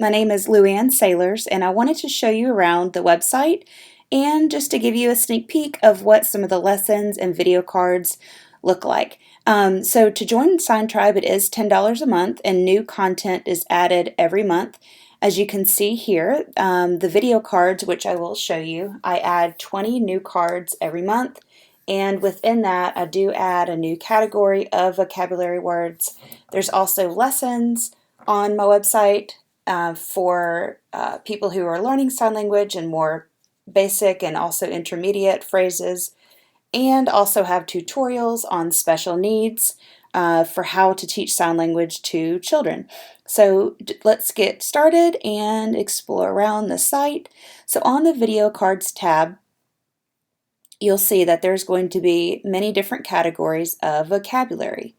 My name is Luann Sailors, and I wanted to show you around the website and just to give you a sneak peek of what some of the lessons and video cards look like. So to join Sign Tribe, it is $10 a month, and new content is added every month. As you can see here, the video cards, which I will show you, I add 20 new cards every month. And within that, I do add a new category of vocabulary words. There's also lessons on my website for people who are learning sign language and more basic and also intermediate phrases, and also have tutorials on special needs for how to teach sign language to children. So let's get started and explore around the site. So on the video cards tab, you'll see that there's going to be many different categories of vocabulary.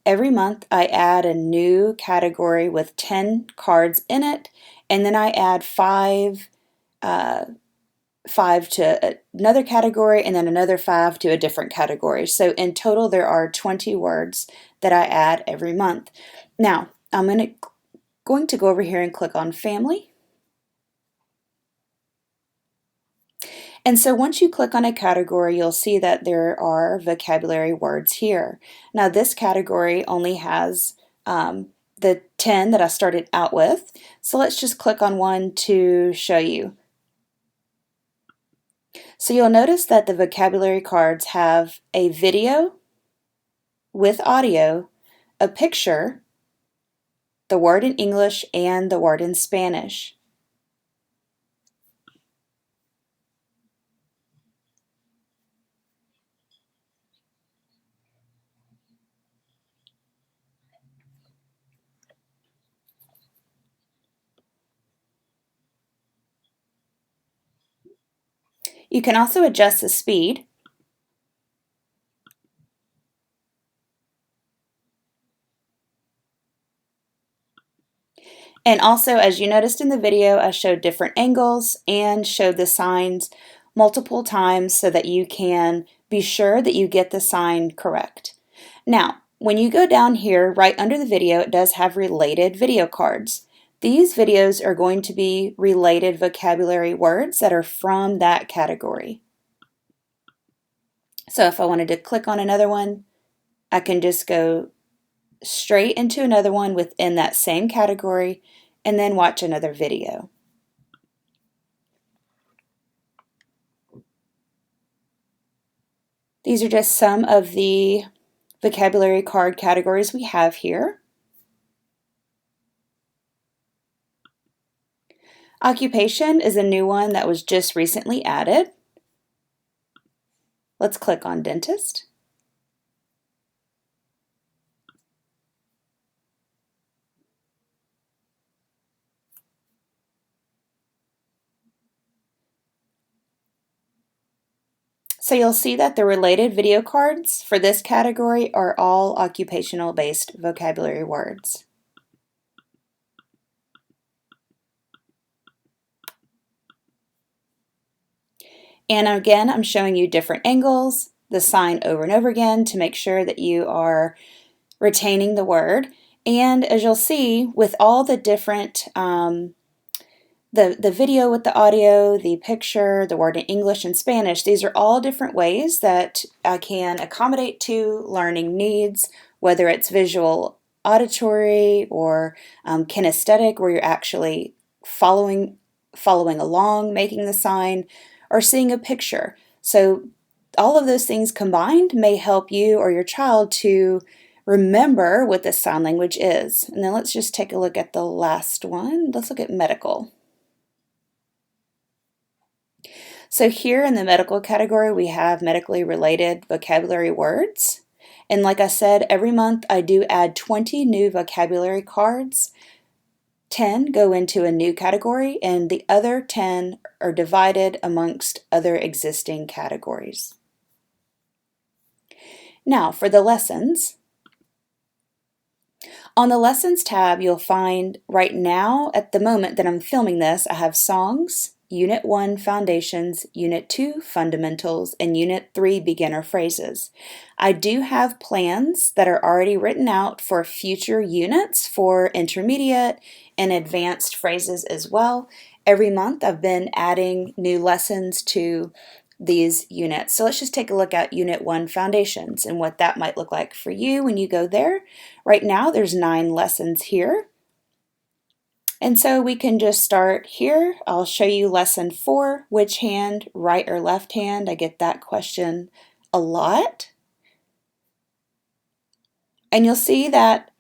Every month I add a new category with 10 cards in it, and then I add five to another category and then another 5 to a different category. So in total there are 20 words that I add every month. Now I'm going to go over here and click on Family. And so once you click on a category, you'll see that there are vocabulary words here. Now this category only has the 10 that I started out with. So let's just click on one to show you. So you'll notice that the vocabulary cards have a video with audio, a picture, the word in English, and the word in Spanish. You can also adjust the speed. And also, as you noticed in the video, I showed different angles and showed the signs multiple times so that you can be sure that you get the sign correct. Now, when you go down here, right under the video, it does have related video cards. These videos are going to be related vocabulary words that are from that category. So if I wanted to click on another one, I can just go straight into another one within that same category and then watch another video. These are just some of the vocabulary card categories we have here. Occupation is a new one that was just recently added. Let's click on dentist. So you'll see that the related video cards for this category are all occupational-based vocabulary words. And again, I'm showing you different angles, the sign over and over again to make sure that you are retaining the word. And as you'll see, with all the different the video with the audio, the picture, the word in English and Spanish, these are all different ways that I can accommodate to learning needs, whether it's visual, auditory, or kinesthetic, where you're actually following along, making the sign, or seeing a picture. So all of those things combined may help you or your child to remember what this sign language is. And then let's just take a look at the last one. Let's look at medical. So here in the medical category, we have medically related vocabulary words. And like I said, every month I do add 20 new vocabulary cards. 10 go into a new category, and the other 10 are divided amongst other existing categories. Now for the lessons. On the Lessons tab, you'll find right now, at the moment that I'm filming this, I have songs, Unit 1 Foundations, Unit 2 Fundamentals, and Unit 3 Beginner Phrases. I do have plans that are already written out for future units for intermediate and advanced phrases as well. Every month I've been adding new lessons to these units. So let's just take a look at Unit 1 Foundations and what that might look like for you when you go there. Right now there's 9 lessons here. And so we can just start here. I'll show you Lesson 4, which hand, right or left hand? I get that question a lot. And you'll see that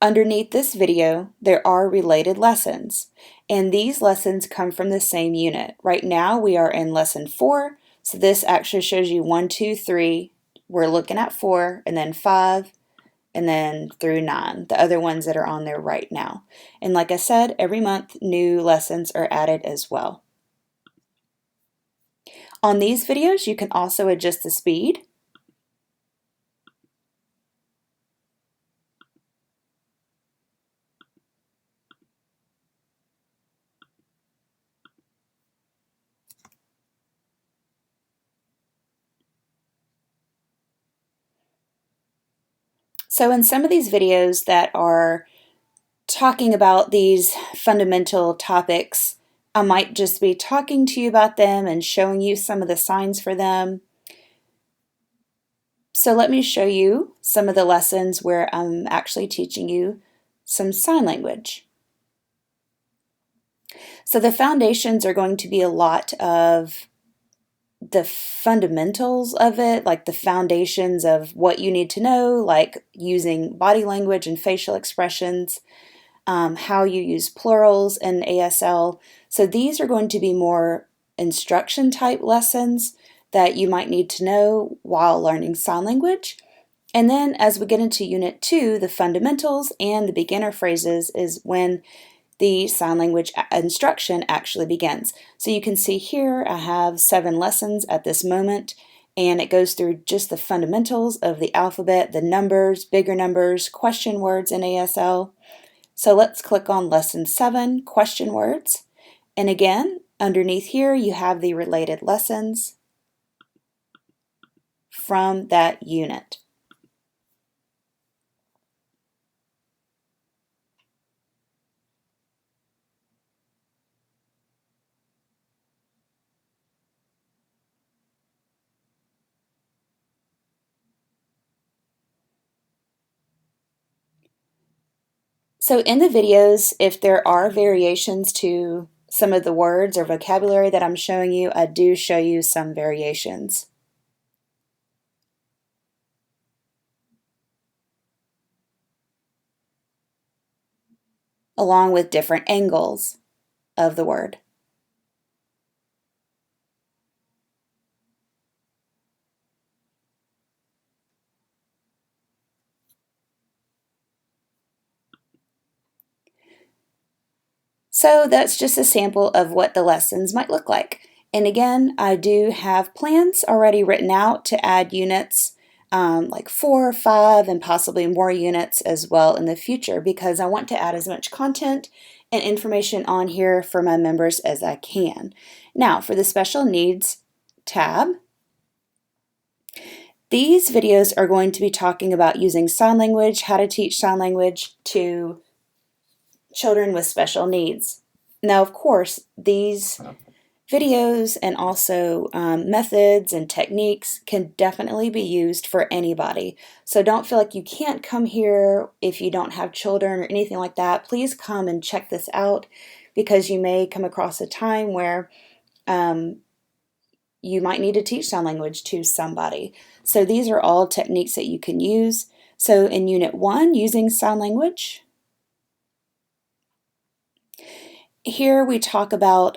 underneath this video, there are related lessons, and these lessons come from the same unit. Right now, we are in Lesson 4, so this actually shows you 1, 2, 3. We're looking at 4, and then 5, and then through 9, the other ones that are on there right now. And like I said, every month, new lessons are added as well. On these videos, you can also adjust the speed. So in some of these videos that are talking about these fundamental topics, I might just be talking to you about them and showing you some of the signs for them. So let me show you some of the lessons where I'm actually teaching you some sign language. So the foundations are going to be a lot of the fundamentals of it, like the foundations of what you need to know, like using body language and facial expressions, how you use plurals in ASL. So these are going to be more instruction type lessons that you might need to know while learning sign language. And then as we get into Unit 2, the fundamentals and the beginner phrases is when the sign language instruction actually begins. So you can see here I have 7 lessons at this moment, and it goes through just the fundamentals of the alphabet, the numbers, bigger numbers, question words in ASL. So let's click on Lesson 7, Question Words. And again, underneath here you have the related lessons from that unit. So in the videos, if there are variations to some of the words or vocabulary that I'm showing you, I do show you some variations, along with different angles of the word. So that's just a sample of what the lessons might look like. And again, I do have plans already written out to add units like 4 or 5 and possibly more units as well in the future, because I want to add as much content and information on here for my members as I can. Now for the special needs tab, these videos are going to be talking about using sign language, how to teach sign language to children with special needs. Now, of course, these videos and also methods and techniques can definitely be used for anybody. So don't feel like you can't come here if you don't have children or anything like that. Please come and check this out, because you may come across a time where you might need to teach sign language to somebody. So these are all techniques that you can use. So in Unit 1, using sign language, here we talk about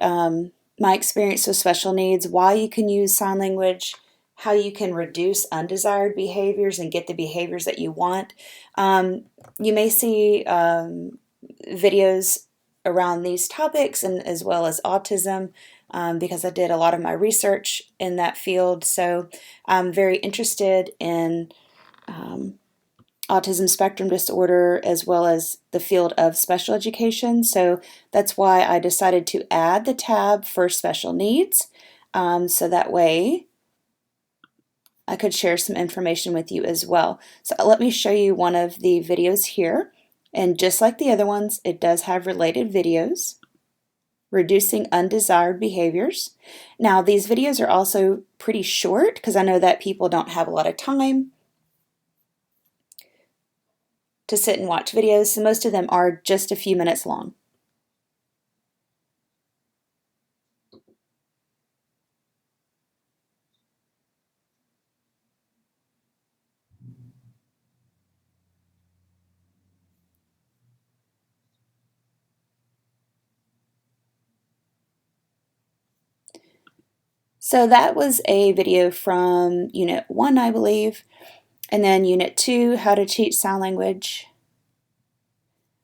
my experience with special needs, why you can use sign language, how you can reduce undesired behaviors and get the behaviors that you want. You may see videos around these topics, and as well as autism, because I did a lot of my research in that field. So I'm very interested in autism spectrum disorder as well as the field of special education. So that's why I decided to add the tab for special needs, so that way I could share some information with you as well. So let me show you one of the videos here. And just like the other ones, it does have related videos, reducing undesired behaviors. Now, these videos are also pretty short because I know that people don't have a lot of time to sit and watch videos, so most of them are just a few minutes long. So that was a video from Unit 1, I believe, and then Unit 2, How to Teach Sign Language.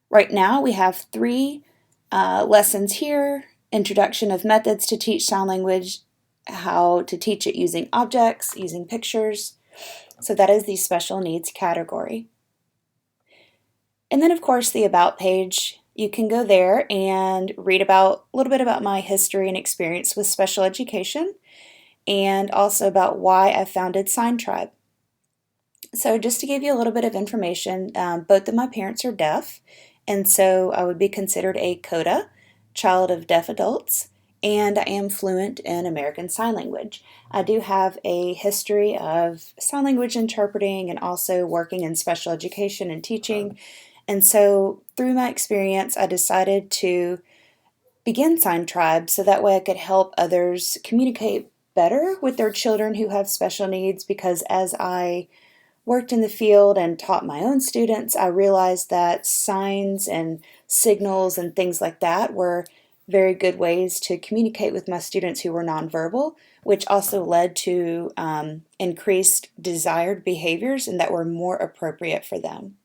Right now we have 3 lessons here: Introduction of Methods to Teach Sign Language, how to teach it using objects, using pictures. So that is the special needs category. And then of course the About page. You can go there and read about a little bit about my history and experience with special education, and also about why I founded Sign Tribe. So just to give you a little bit of information, both of my parents are deaf, and so I would be considered a CODA, child of deaf adults, and I am fluent in American Sign Language. I do have a history of sign language interpreting and also working in special education and teaching, and so through my experience, I decided to begin Sign Tribe so that way I could help others communicate better with their children who have special needs, because as I worked in the field and taught my own students, I realized that signs and signals and things like that were very good ways to communicate with my students who were nonverbal, which also led to increased desired behaviors and that were more appropriate for them.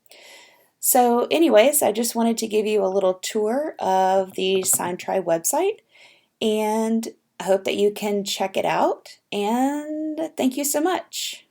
So anyways, I just wanted to give you a little tour of the Sign Tribe website, and I hope that you can check it out, and thank you so much.